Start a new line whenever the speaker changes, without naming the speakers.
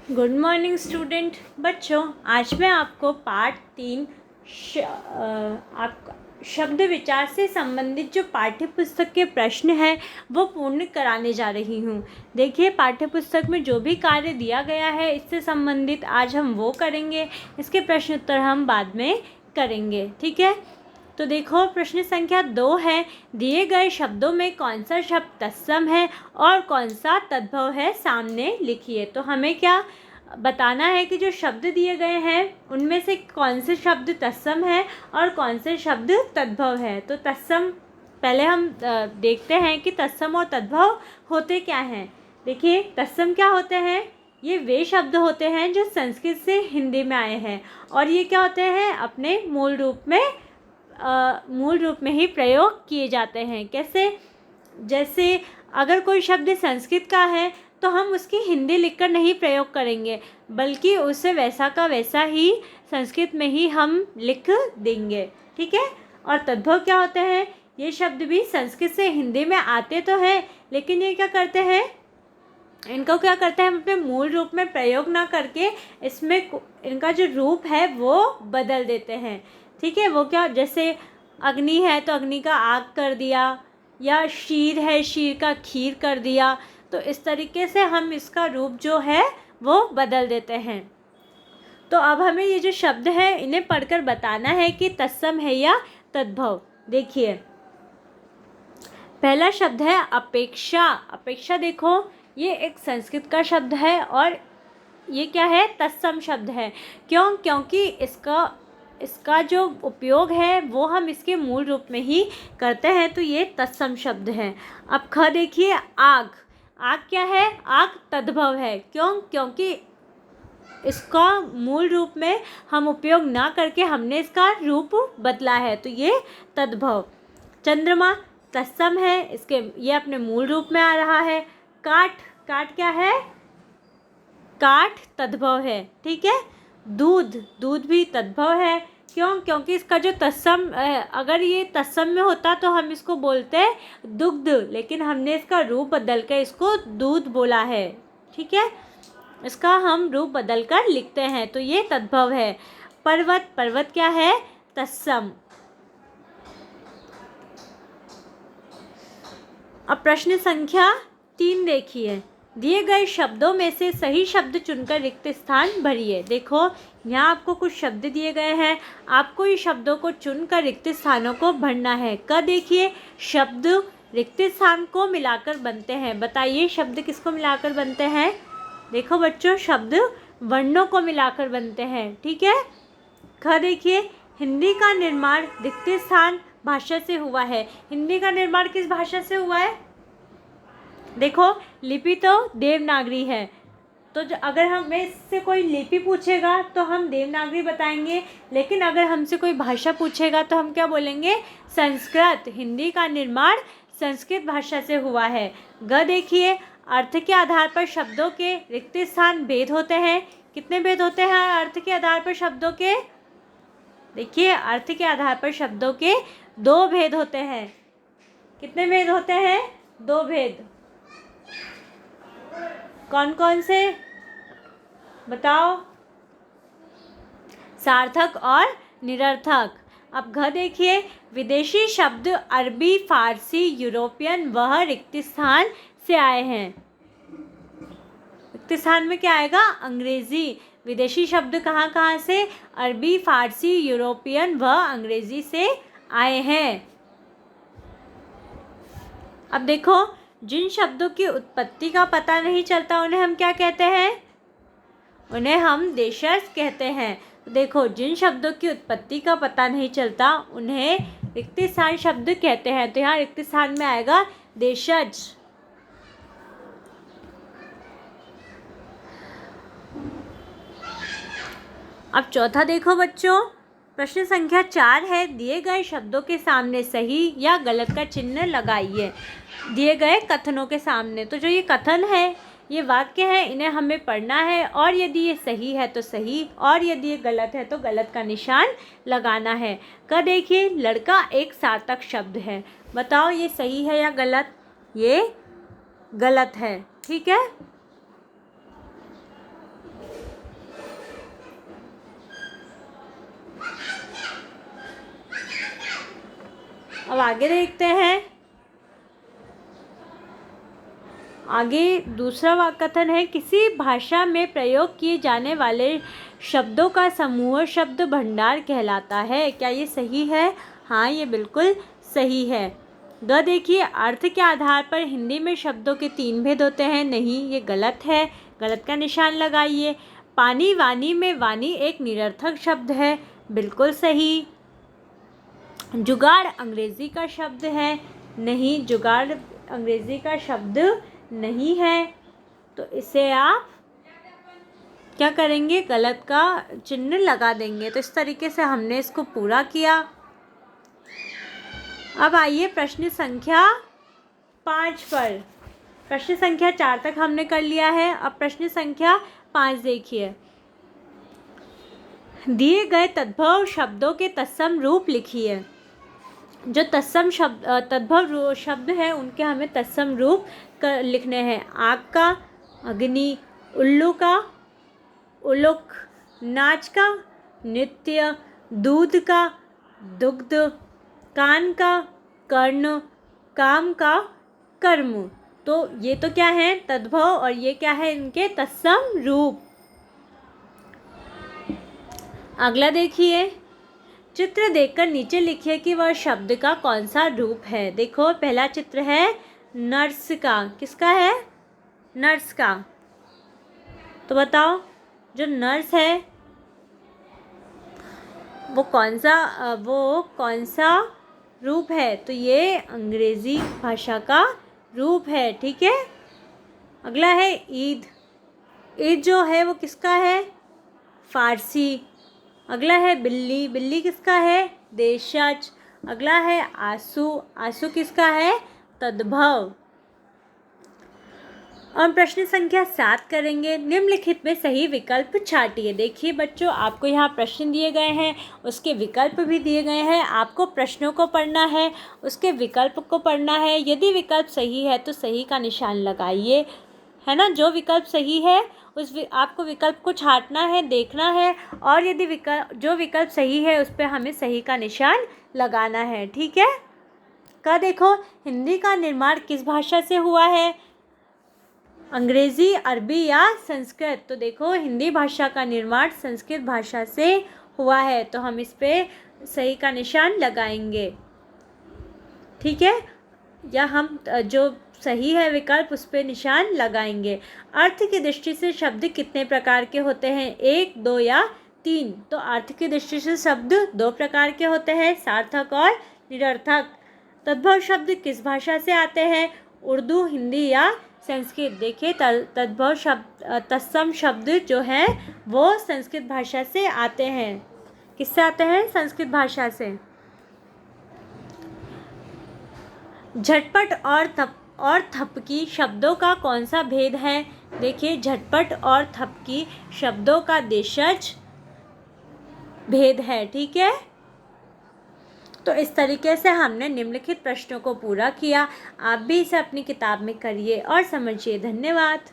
Good morning student बच्चों। आज मैं आपको पार्ट 3 आपका शब्द विचार से संबंधित जो पाठ्य पुस्तक के प्रश्न हैं वो पूर्ण कराने जा रही हूँ। देखिए, पाठ्य पुस्तक में जो भी कार्य दिया गया है इससे संबंधित आज हम वो करेंगे। इसके प्रश्न उत्तर हम बाद में करेंगे, ठीक है। तो देखो, प्रश्न संख्या 2 है, दिए गए शब्दों में कौन सा शब्द तत्सम है और कौन सा तद्भव है, सामने लिखिए। तो हमें क्या बताना है कि जो शब्द दिए गए हैं उनमें से कौन से शब्द तत्सम है और कौन से शब्द तद्भव है। तो तत्सम पहले हम देखते हैं कि तत्सम और तद्भव होते क्या हैं। देखिए, तत्सम क्या होते हैं? ये वे शब्द होते हैं जो संस्कृत से हिंदी में आए हैं और ये क्या होते हैं, अपने मूल रूप में ही प्रयोग किए जाते हैं। कैसे? जैसे अगर कोई शब्द संस्कृत का है तो हम उसकी हिंदी लिखकर नहीं प्रयोग करेंगे, बल्कि उसे वैसा का वैसा ही संस्कृत में ही हम लिख देंगे, ठीक है। और तद्भव क्या होते हैं? ये शब्द भी संस्कृत से हिंदी में आते तो हैं, लेकिन ये क्या करते हैं, इनको क्या करते हैं, हम अपने मूल रूप में प्रयोग ना करके इसमें इनका जो रूप है वो बदल देते हैं, ठीक है। वो क्या, जैसे अग्नि है तो अग्नि का आग कर दिया, या शीर है शीर का खीर कर दिया। तो इस तरीके से हम इसका रूप जो है वो बदल देते हैं। तो अब हमें ये जो शब्द है इन्हें पढ़कर बताना है कि तत्सम है या तद्भव। देखिए, पहला शब्द है अपेक्षा। अपेक्षा देखो, ये एक संस्कृत का शब्द है और ये क्या है, तत्सम शब्द है। क्यों? क्योंकि इसका जो उपयोग है वो हम इसके मूल रूप में ही करते हैं, तो ये तत्सम शब्द है। अब ख देखिए, आग। आग क्या है? आग तद्भव है। क्यों? क्योंकि इसका मूल रूप में हम उपयोग ना करके हमने इसका रूप बदला है, तो ये तद्भव। चंद्रमा तत्सम है, ये अपने मूल रूप में आ रहा है। काठ, काठ क्या है? काठ तद्भव है, ठीक है। दूध भी तद्भव है। क्यों? क्योंकि इसका जो तत्सम, अगर ये तत्सम में होता तो हम इसको बोलते दुग्ध, लेकिन हमने इसका रूप बदल कर इसको दूध बोला है, ठीक है। इसका हम रूप बदल कर लिखते हैं, तो ये तद्भव है। पर्वत, पर्वत क्या है? तत्सम। अब प्रश्न संख्या 3 देखिए, दिए गए शब्दों में से सही शब्द चुनकर रिक्त स्थान भरिए। देखो, यहाँ आपको कुछ शब्द दिए गए हैं, आपको ये शब्दों को चुनकर रिक्त स्थानों को भरना है। देखिए, शब्द रिक्त स्थान को मिलाकर बनते हैं। बताइए, शब्द किसको मिलाकर बनते हैं? देखो बच्चों, शब्द वर्णों को मिलाकर बनते हैं, ठीक है। ख देखिए, हिंदी का निर्माण रिक्त स्थान भाषा से हुआ है। हिंदी का निर्माण किस भाषा से हुआ है? देखो, लिपि तो देवनागरी है, तो अगर हमें इससे कोई लिपि पूछेगा तो हम देवनागरी बताएंगे, लेकिन अगर हमसे कोई भाषा पूछेगा तो हम क्या बोलेंगे? संस्कृत। हिंदी का निर्माण संस्कृत भाषा से हुआ है। ग देखिए, अर्थ के आधार पर शब्दों के रिक्त स्थान भेद होते हैं। कितने भेद होते हैं अर्थ के आधार पर शब्दों के? देखिए, अर्थ के आधार पर शब्दों के 2 भेद होते हैं। कितने भेद होते हैं? 2 भेद। कौन कौन से बताओ? सार्थक और निरर्थक। अब घ देखिए, विदेशी शब्द अरबी, फारसी, यूरोपियन वह रिक्त स्थान से आए हैं। रिक्त स्थान में क्या आएगा? अंग्रेजी। विदेशी शब्द कहाँ कहाँ से? अरबी, फारसी, यूरोपियन व अंग्रेजी से आए हैं। अब देखो, जिन शब्दों की उत्पत्ति का पता नहीं चलता उन्हें हम क्या कहते हैं? उन्हें हम देशज कहते हैं। देखो, जिन शब्दों की उत्पत्ति का पता नहीं चलता उन्हें रिक्त स्थान शब्द कहते हैं, तो यहाँ रिक्त स्थान में आएगा देशज। अब चौथा देखो बच्चों, प्रश्न संख्या 4 है, दिए गए शब्दों के सामने सही या गलत का चिन्ह लगाइए। दिए गए कथनों के सामने, तो जो ये कथन है, ये वाक्य है, इन्हें हमें पढ़ना है और यदि ये सही है तो सही और यदि ये गलत है तो गलत का निशान लगाना है। देखिए, लड़का एक सार्थक शब्द है। बताओ, ये सही है या गलत? ये गलत है, ठीक है। आगे देखते हैं। आगे दूसरा वाक्य कथन है, किसी भाषा में प्रयोग किए जाने वाले शब्दों का समूह शब्द भंडार कहलाता है। क्या ये सही है? हाँ, ये बिल्कुल सही है। देखिए, अर्थ के आधार पर हिंदी में शब्दों के 3 भेद होते हैं। नहीं, ये गलत है, गलत का निशान लगाइए। पानी वानी में वानी एक निरर्थक शब्द है। बिल्कुल सही। जुगाड़ अंग्रेजी का शब्द है। नहीं, जुगाड़ अंग्रेजी का शब्द नहीं है। तो इसे आप क्या करेंगे? गलत का चिन्ह लगा देंगे। तो इस तरीके से हमने इसको पूरा किया। अब आइए प्रश्न संख्या 5 पर। प्रश्न संख्या 4 तक हमने कर लिया है। अब प्रश्न संख्या 5 देखिए। दिए गए तद्भव शब्दों के तत्सम रूप लिखिए। जो तत्सम शब्द तद्भव शब्द हैं उनके हमें तत्सम रूप लिखने हैं। आग का, अग्नि, उल्लू का, उलुक, नाच का, नृत्य, दूध का, दुग्ध, कान का, कर्ण, काम का, कर्म। तो ये तो क्या है? तद्भव, और ये क्या है? इनके तत्सम रूप। अगला देखिए, चित्र देखकर नीचे लिखिए कि वह शब्द का कौन सा रूप है। देखो, पहला चित्र है नर्स का। किसका है? नर्स का। तो बताओ, जो नर्स है वो कौन सा रूप है? तो ये अंग्रेजी भाषा का रूप है। ठीक है। अगला है ईद। ईद जो है वो किसका है? फारसी। अगला है बिल्ली। बिल्ली किसका है? देशज। अगला है आंसू। आंसू किसका है? तद्भव। और प्रश्न संख्या 7 करेंगे। निम्नलिखित में सही विकल्प छांटिए। देखिए बच्चों, आपको यहाँ प्रश्न दिए गए हैं, उसके विकल्प भी दिए गए हैं। आपको प्रश्नों को पढ़ना है, उसके विकल्प को पढ़ना है। यदि विकल्प सही है तो सही का निशान लगाइए, है ना। जो विकल्प सही है आपको विकल्प को छांटना है, देखना है, और यदि जो विकल्प सही है उस पर हमें सही का निशान लगाना है। ठीक है। देखो, हिंदी का निर्माण किस भाषा से हुआ है? अंग्रेजी, अरबी या संस्कृत? तो देखो, हिंदी भाषा का निर्माण संस्कृत भाषा से हुआ है, तो हम इस पे सही का निशान लगाएंगे। ठीक है। या हम जो सही है विकल्प उस पे निशान लगाएंगे। अर्थ की दृष्टि से शब्द कितने प्रकार के होते हैं? 1, 2 या 3? तो अर्थ की दृष्टि से शब्द 2 प्रकार के होते हैं, सार्थक और निरर्थक। तद्भव शब्द किस भाषा से आते हैं? उर्दू, हिंदी या संस्कृत? देखिए, तद्भव शब्द, तत्सम शब्द जो हैं वो संस्कृत भाषा से आते हैं। किससे आते हैं? संस्कृत भाषा से। झटपट और थपकी शब्दों का कौन सा भेद है? देखिए, झटपट और थपकी शब्दों का देशज भेद है। ठीक है। तो इस तरीके से हमने निम्नलिखित प्रश्नों को पूरा किया। आप भी इसे अपनी किताब में करिए और समझिए। धन्यवाद।